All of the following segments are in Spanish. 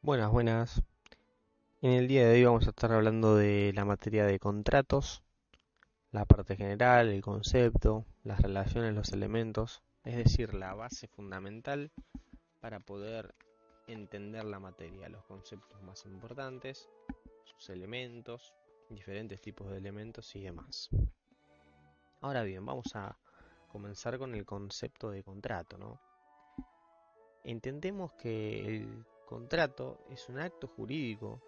Buenas, buenas. En el día de hoy vamos a estar hablando de la materia de contratos, la parte general, el concepto, las relaciones, los elementos, es decir, la base fundamental para poder entender la materia, los conceptos más importantes, sus elementos, diferentes tipos de elementos y demás. Ahora bien, vamos a comenzar con el concepto de contrato, ¿no? Entendemos que el contrato es un acto jurídico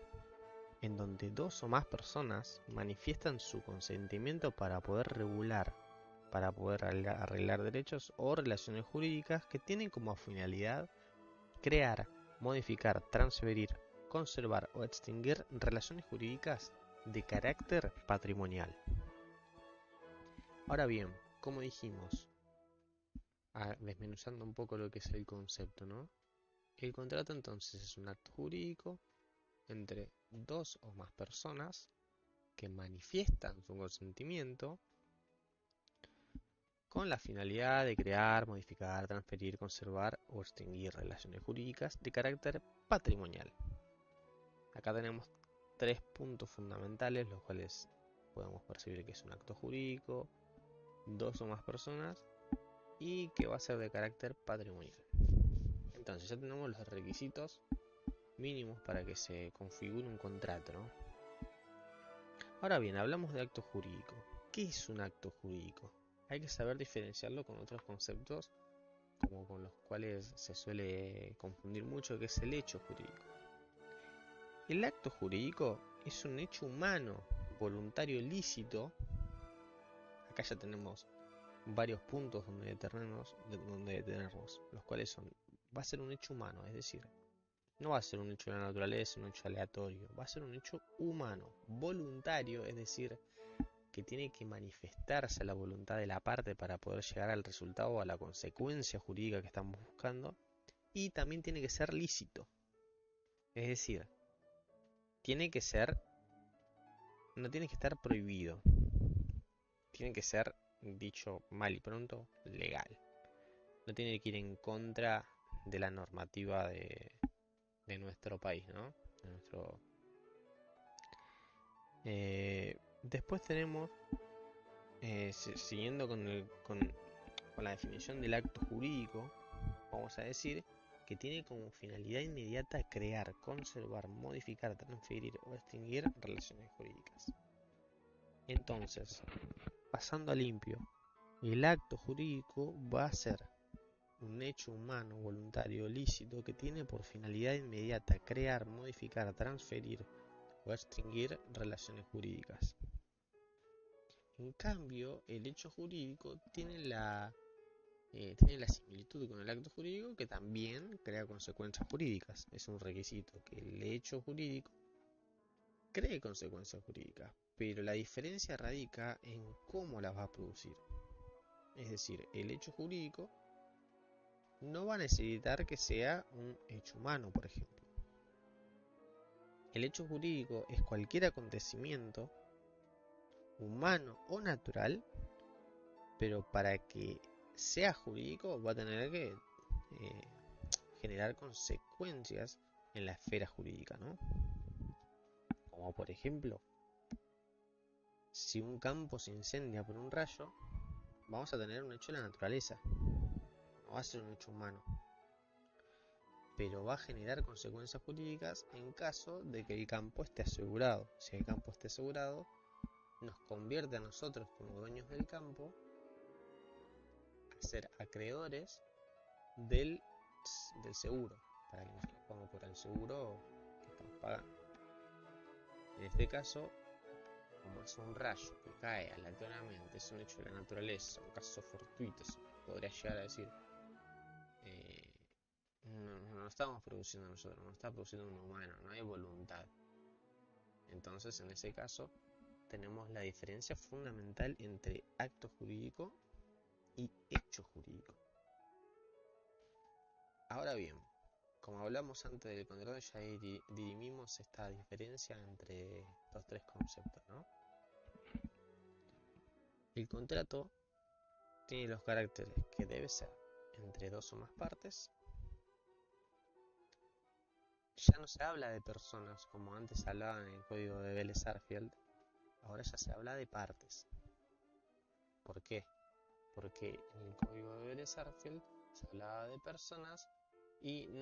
en donde dos o más personas manifiestan su consentimiento para poder regular, para poder arreglar derechos o relaciones jurídicas que tienen como finalidad crear, modificar, transferir, conservar o extinguir relaciones jurídicas de carácter patrimonial. Ahora bien, como dijimos, desmenuzando un poco lo que es el concepto, ¿no? El contrato entonces es un acto jurídico entre dos o más personas que manifiestan su consentimiento con la finalidad de crear, modificar, transferir, conservar o extinguir relaciones jurídicas de carácter patrimonial. Acá tenemos tres puntos fundamentales, los cuales podemos percibir que es un acto jurídico, dos o más personas y que va a ser de carácter patrimonial. Entonces ya tenemos los requisitos mínimos para que se configure un contrato, ¿no? Ahora bien, hablamos de acto jurídico. ¿Qué es un acto jurídico? Hay que saber diferenciarlo con otros conceptos, como con los cuales se suele confundir mucho, que es el hecho jurídico. El acto jurídico es un hecho humano, voluntario, lícito. Acá ya tenemos varios puntos donde detenernos, los cuales son, va a ser un hecho humano, es decir, no va a ser un hecho de la naturaleza, un hecho aleatorio, va a ser un hecho humano, voluntario, es decir, que tiene que manifestarse la voluntad de la parte para poder llegar al resultado o a la consecuencia jurídica que estamos buscando, y también tiene que ser lícito, es decir, tiene que ser, no tiene que estar prohibido, tiene que ser, dicho mal y pronto, legal, no tiene que ir en contra de la normativa de nuestro país, ¿no? De nuestro, después tenemos, siguiendo con la definición del acto jurídico, vamos a decir que tiene como finalidad inmediata crear, conservar, modificar, transferir o extinguir relaciones jurídicas. Entonces, pasando a limpio, el acto jurídico va a ser un hecho humano, voluntario, lícito, que tiene por finalidad inmediata crear, modificar, transferir o extinguir relaciones jurídicas. En cambio, el hecho jurídico tiene la similitud con el acto jurídico, que también crea consecuencias jurídicas. Es un requisito que el hecho jurídico cree consecuencias jurídicas, pero la diferencia radica en cómo las va a producir. Es decir, el hecho jurídico no va a necesitar que sea un hecho humano, por ejemplo. El hecho jurídico es cualquier acontecimiento humano o natural, pero para que sea jurídico va a tener que generar consecuencias en la esfera jurídica, ¿no? Como por ejemplo, si un campo se incendia por un rayo, vamos a tener un hecho de la naturaleza, no va a ser un hecho humano, pero va a generar consecuencias jurídicas en caso de que el campo esté asegurado. Si el campo esté asegurado, nos convierte a nosotros como dueños del campo a ser acreedores del seguro, para que nosotros podamos cobrar el seguro que estamos pagando. En este caso, como es un rayo que cae aleatoriamente, es un hecho de la naturaleza, un caso fortuito, se podría llegar a decir, no estamos produciendo nosotros, no está produciendo un humano, no hay voluntad. Entonces, en ese caso, tenemos la diferencia fundamental entre acto jurídico y hecho jurídico. Ahora bien, como hablamos antes del contrato, ya dirimimos esta diferencia entre estos tres conceptos, ¿no? El contrato tiene los caracteres que debe ser entre dos o más partes, Ya no se habla de personas como antes se hablaba en el código de Vélez-Sarsfield, ahora ya se habla de partes. ¿Por qué? Porque en el código de Vélez-Sarsfield se hablaba de personas y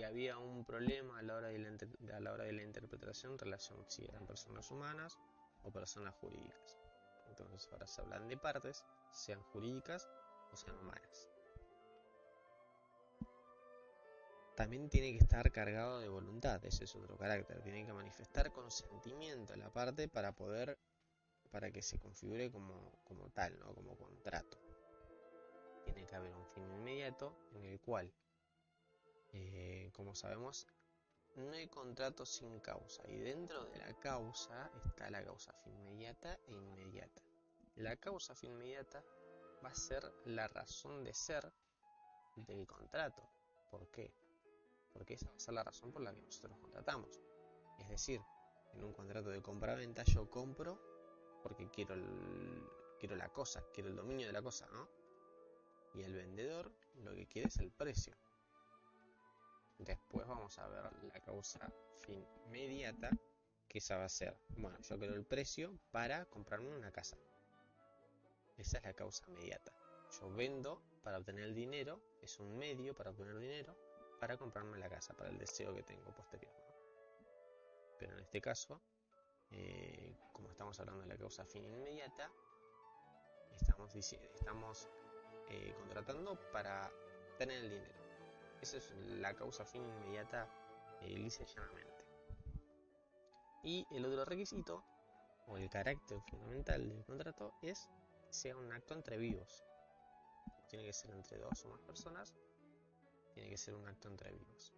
había un problema a la hora de la interpretación en relación si eran personas humanas o personas jurídicas. Entonces ahora se hablan de partes, sean jurídicas o sean humanas. También tiene que estar cargado de voluntad, ese es otro carácter. Tiene que manifestar consentimiento en la parte para que se configure como tal, ¿no? Como contrato. Tiene que haber un fin inmediato en el cual, como sabemos, no hay contrato sin causa. Y dentro de la causa está la causa fin inmediata e inmediata. La causa fin inmediata va a ser la razón de ser del contrato. ¿Por qué? Porque esa va a ser la razón por la que nosotros contratamos. Es decir, en un contrato de compra-venta yo compro porque quiero la cosa, quiero el dominio de la cosa, ¿no? Y el vendedor lo que quiere es el precio. Después vamos a ver la causa fin inmediata, que esa va a ser, bueno, yo quiero el precio para comprarme una casa. Esa es la causa inmediata. Yo vendo para obtener el dinero, es un medio para obtener dinero para comprarme la casa, para el deseo que tengo posterior, ¿no? Pero en este caso, como estamos hablando de la causa fin inmediata, estamos contratando para tener el dinero. Esa es la causa fin inmediata, lisa y llanamente. Y el otro requisito, o el carácter fundamental del contrato, es que sea un acto entre vivos. Tiene que ser entre dos o más personas, tiene que ser un acto entre vivos.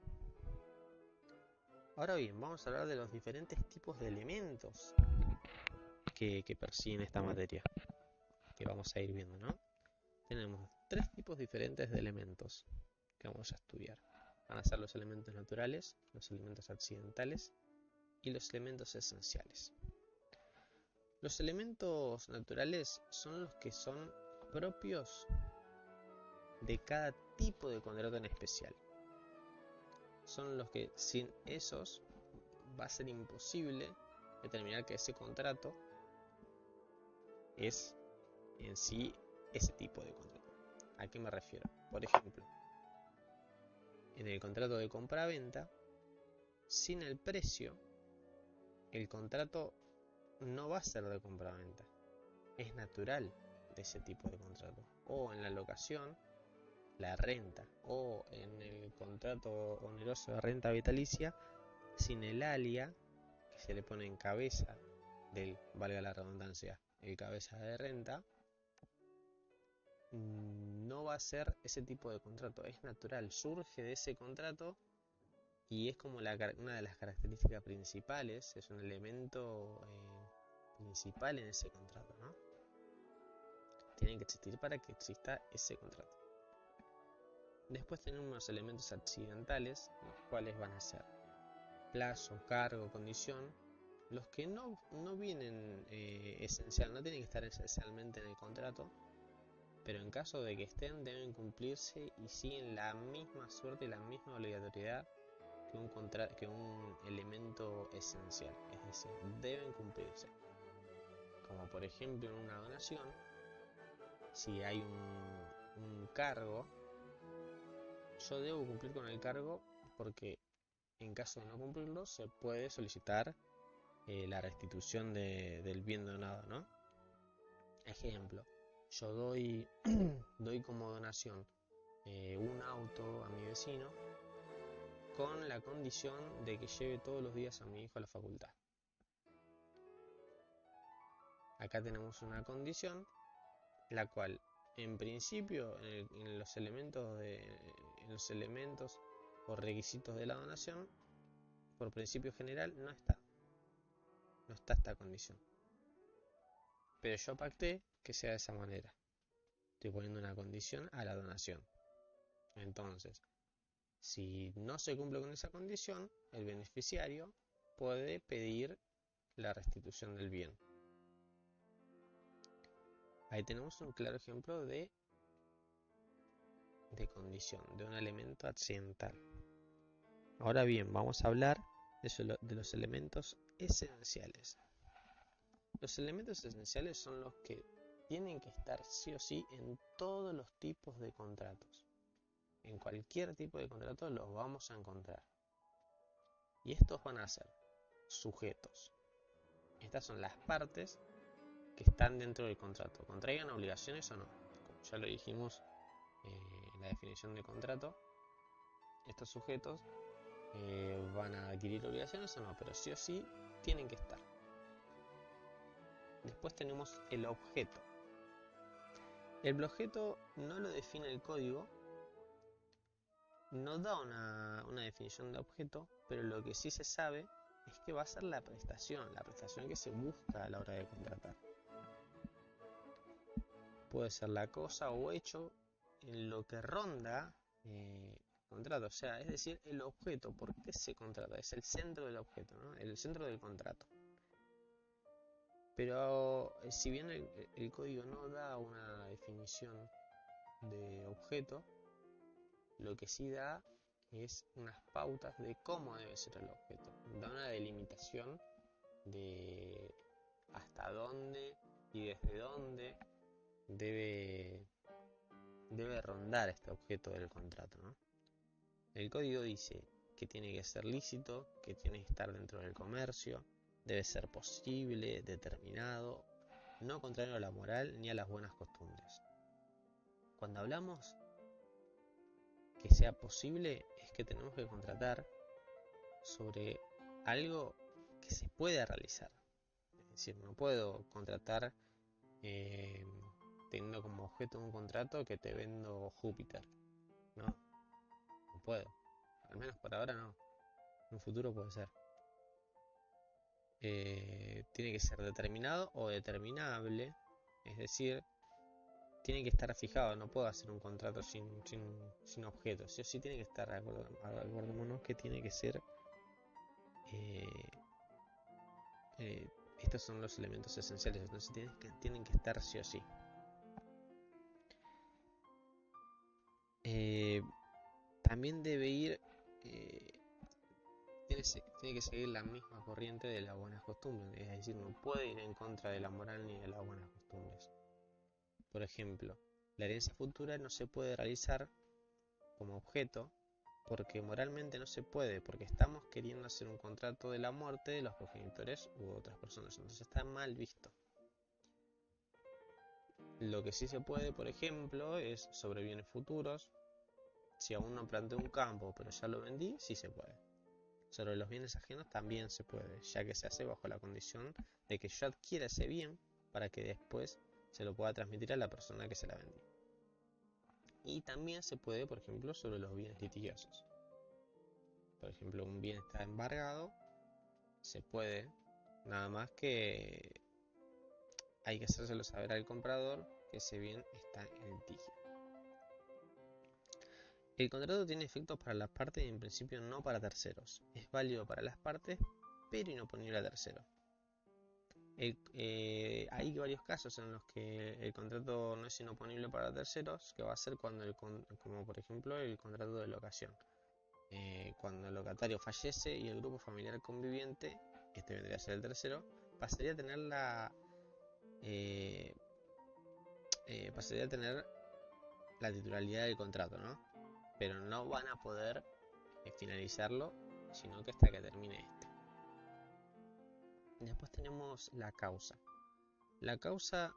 Ahora bien, vamos a hablar de los diferentes tipos de elementos que persiguen esta materia, que vamos a ir viendo, ¿no? Tenemos tres tipos diferentes de elementos que vamos a estudiar. Van a ser los elementos naturales, los elementos accidentales y los elementos esenciales. Los elementos naturales son los que son propios de cada tipo de contrato en especial. Son los que sin esos va a ser imposible determinar que ese contrato es en sí ese tipo de contrato. ¿A qué me refiero? Por ejemplo, en el contrato de compra-venta, sin el precio, el contrato no va a ser de compra-venta. Es natural de ese tipo de contrato. O en la locación, la renta, o en el contrato oneroso de renta vitalicia, sin el alia que se le pone en cabeza del, valga la redundancia, el cabeza de renta, no va a ser ese tipo de contrato. Es natural, surge de ese contrato y es como una de las características principales, es un elemento principal en ese contrato, ¿no? Tienen que existir para que exista ese contrato. Después tenemos los elementos accidentales, los cuales van a ser plazo, cargo, condición, los que no vienen no tienen que estar esencialmente en el contrato, pero en caso de que estén deben cumplirse y siguen la misma suerte y la misma obligatoriedad que un elemento esencial, es decir, deben cumplirse. Como por ejemplo en una donación, si hay un cargo, yo debo cumplir con el cargo porque en caso de no cumplirlo se puede solicitar la restitución del bien donado, ¿no? Ejemplo, yo doy como donación un auto a mi vecino con la condición de que lleve todos los días a mi hijo a la facultad. Acá tenemos una condición, la cual en principio en los elementos o requisitos de la donación, por principio general no está esta condición. Pero yo pacté que sea de esa manera. Estoy poniendo una condición a la donación. Entonces, si no se cumple con esa condición, el beneficiario puede pedir la restitución del bien. Ahí tenemos un claro ejemplo de condición, de un elemento accidental. Ahora bien, vamos a hablar de los elementos esenciales. Los elementos esenciales son los que tienen que estar sí o sí en todos los tipos de contratos. En cualquier tipo de contrato los vamos a encontrar. Y estos van a ser sujetos. Estas son las partes que están dentro del contrato. ¿Contraigan obligaciones o no? Como ya lo dijimos en la definición de contrato, estos sujetos van a adquirir obligaciones o no, pero sí o sí tienen que estar. Después tenemos el objeto. El objeto no lo define el código, no da una definición de objeto, pero lo que sí se sabe es que va a ser la prestación que se busca a la hora de contratar. Puede ser la cosa o hecho en lo que ronda contrato, o sea, es decir, el objeto. ¿Por qué se contrata? Es el centro del objeto, ¿no? El centro del contrato. Pero si bien el código no da una definición de objeto, lo que sí da es unas pautas de cómo debe ser el objeto. Da una delimitación de hasta dónde y desde dónde debe rondar este objeto del contrato, ¿no? El código dice que tiene que ser lícito, que tiene que estar dentro del comercio, debe ser posible, determinado, no contrario a la moral ni a las buenas costumbres. Cuando hablamos que sea posible, es que tenemos que contratar sobre algo que se pueda realizar. Es decir, no puedo contratar teniendo como objeto un contrato que te vendo Júpiter. No puedo. Al menos por ahora no. En un futuro puede ser. Tiene que ser determinado o determinable. Es decir, tiene que estar fijado. No puedo hacer un contrato sin objeto. Sí o sí tiene que estar. Acordémonos que tiene que ser. Estos son los elementos esenciales. Entonces tienen que estar sí o sí. También debe ir. Tiene que seguir la misma corriente de las buenas costumbres, es decir, no puede ir en contra de la moral ni de las buenas costumbres. Por ejemplo, la herencia futura no se puede realizar como objeto porque moralmente no se puede, porque estamos queriendo hacer un contrato de la muerte de los progenitores u otras personas, entonces está mal visto. Lo que sí se puede, por ejemplo, es sobre bienes futuros. Si aún no planté un campo pero ya lo vendí, sí se puede. Sobre los bienes ajenos también se puede, ya que se hace bajo la condición de que yo adquiera ese bien para que después se lo pueda transmitir a la persona que se la vendí. Y también se puede, por ejemplo, sobre los bienes litigiosos. Por ejemplo, un bien está embargado, se puede, nada más que hay que hacérselo saber al comprador que ese bien está en litigio. El contrato tiene efectos para las partes y en principio no para terceros. Es válido para las partes, pero inoponible a terceros. Hay varios casos en los que el contrato no es inoponible para terceros, que va a ser cuando como por ejemplo el contrato de locación. Cuando el locatario fallece y el grupo familiar conviviente, este vendría a ser el tercero, pasaría a tener la titularidad del contrato, ¿no? Pero no van a poder finalizarlo, sino que hasta que termine este. Después tenemos la causa. La causa,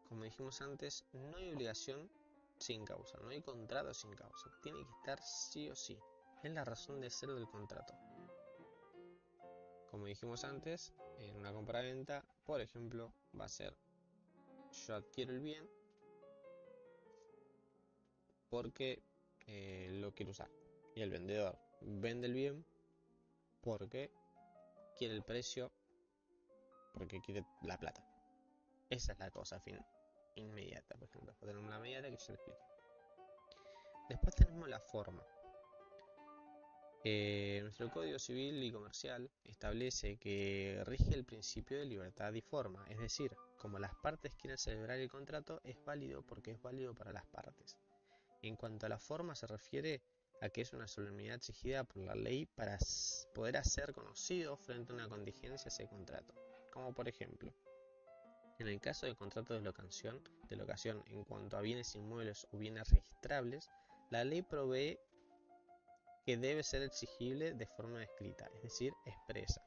como dijimos antes, no hay obligación sin causa, no hay contrato sin causa. Tiene que estar sí o sí. Es la razón de ser del contrato. Como dijimos antes, en una compra-venta, por ejemplo, va a ser: yo adquiero el bien porque lo quiero usar. Y el vendedor vende el bien porque quiere el precio, porque quiere la plata. Esa es la cosa inmediata, por ejemplo. Después tenemos la mediata que ya lo expliqué. Después tenemos la forma. Nuestro Código Civil y Comercial establece que rige el principio de libertad y forma, es decir, como las partes quieren celebrar el contrato, es válido porque es válido para las partes. En cuanto a la forma se refiere, a que es una solemnidad exigida por la ley para poder hacer conocido frente a una contingencia ese contrato. Como por ejemplo, en el caso de contrato de locación en cuanto a bienes inmuebles o bienes registrables, la ley provee que debe ser exigible de forma escrita, es decir, expresa.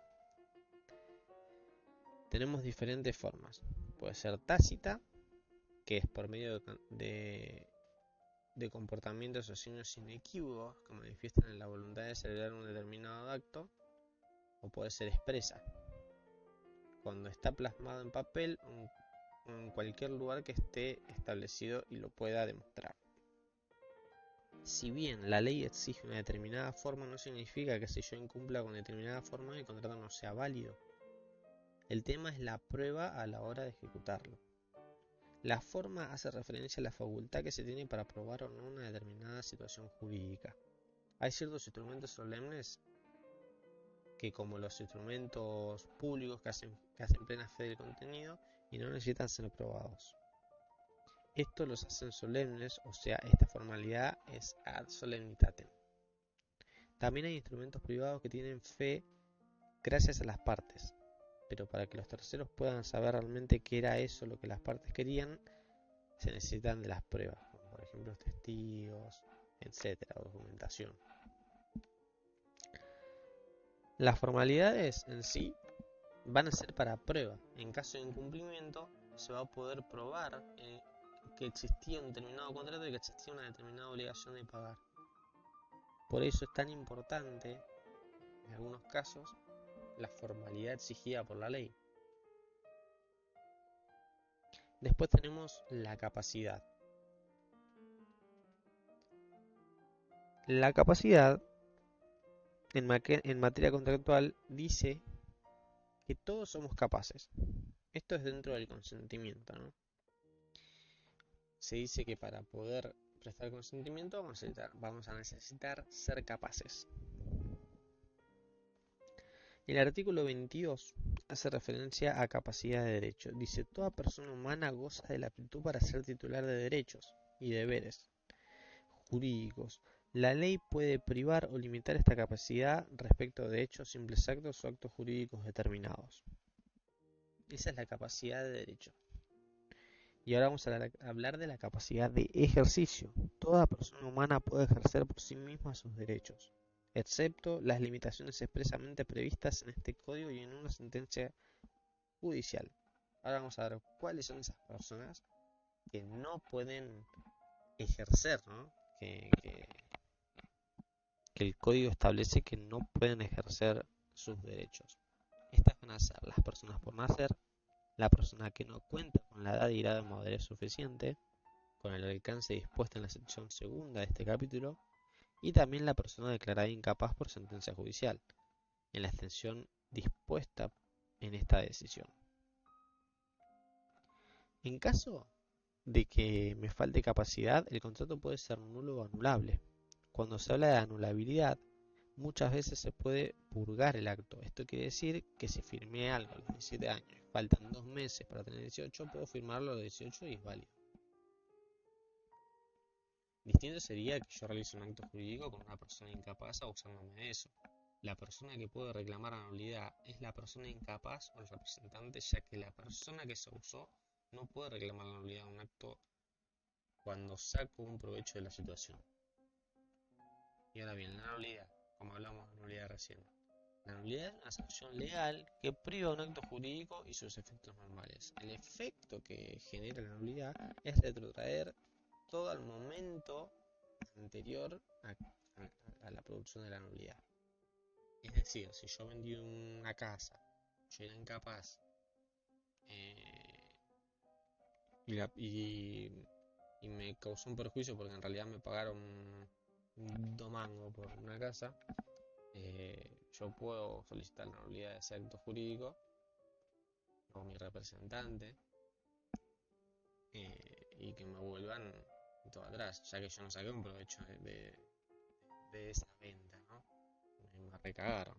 Tenemos diferentes formas. Puede ser tácita, que es por medio de comportamientos o signos inequívocos que manifiestan en la voluntad de celebrar un determinado acto, o puede ser expresa, cuando está plasmado en papel o en cualquier lugar que esté establecido y lo pueda demostrar. Si bien la ley exige una determinada forma, no significa que si yo incumpla con determinada forma el contrato no sea válido. El tema es la prueba a la hora de ejecutarlo. La forma hace referencia a la facultad que se tiene para probar o no una determinada situación jurídica. Hay ciertos instrumentos solemnes que, como los instrumentos públicos que hacen plena fe del contenido y no necesitan ser probados. Esto los hacen solemnes, o sea, esta formalidad es ad solemnitatem. También hay instrumentos privados que tienen fe gracias a las partes, pero para que los terceros puedan saber realmente qué era eso lo que las partes querían, se necesitan de las pruebas, como por ejemplo testigos, etcétera, documentación. Las formalidades en sí van a ser para prueba. En caso de incumplimiento, se va a poder probar que existía un determinado contrato y que existía una determinada obligación de pagar. Por eso es tan importante, en algunos casos, la formalidad exigida por la ley. Después tenemos la capacidad. La capacidad en materia contractual dice que todos somos capaces. Esto es dentro del consentimiento, ¿no? Se dice que para poder prestar consentimiento vamos a necesitar ser capaces. El artículo 22 hace referencia a capacidad de derecho. Dice: toda persona humana goza de la aptitud para ser titular de derechos y deberes jurídicos. La ley puede privar o limitar esta capacidad respecto de hechos, simples actos o actos jurídicos determinados. Esa es la capacidad de derecho. Y ahora vamos a hablar de la capacidad de ejercicio. Toda persona humana puede ejercer por sí misma sus derechos, excepto las limitaciones expresamente previstas en este código y en una sentencia judicial. Ahora vamos a ver cuáles son esas personas que no pueden ejercer, ¿no? Que el código establece que no pueden ejercer sus derechos. Estas van a ser las personas por nacer, la persona que no cuenta con la edad y grado de madurez suficiente, con el alcance dispuesto en la sección segunda de este capítulo, y también la persona declarada incapaz por sentencia judicial, en la extensión dispuesta en esta decisión. En caso de que me falte capacidad, el contrato puede ser nulo o anulable. Cuando se habla de anulabilidad, muchas veces se puede purgar el acto. Esto quiere decir que si firmé algo a los 17 años, faltan 2 meses para tener 18, puedo firmarlo a los 18 y es válido. Distinto sería que yo realice un acto jurídico con una persona incapaz abusándome de eso. La persona que puede reclamar la nulidad es la persona incapaz o el representante, ya que la persona que se abusó no puede reclamar la nulidad de un acto cuando saco un provecho de la situación. Y ahora bien, la nulidad, como hablamos de nulidad recién. La nulidad es una sanción legal que priva un acto jurídico y sus efectos normales. El efecto que genera la nulidad es retrotraer todo al momento anterior a la producción de la nulidad. Es decir, si yo vendí una casa, yo era incapaz y me causó un perjuicio porque en realidad me pagaron un domango por una casa, yo puedo solicitar la nulidad de ese acto jurídico o mi representante y que me vuelvan todo atrás, ya que yo no saqué un provecho de esa venta, ¿no? Me recagaron.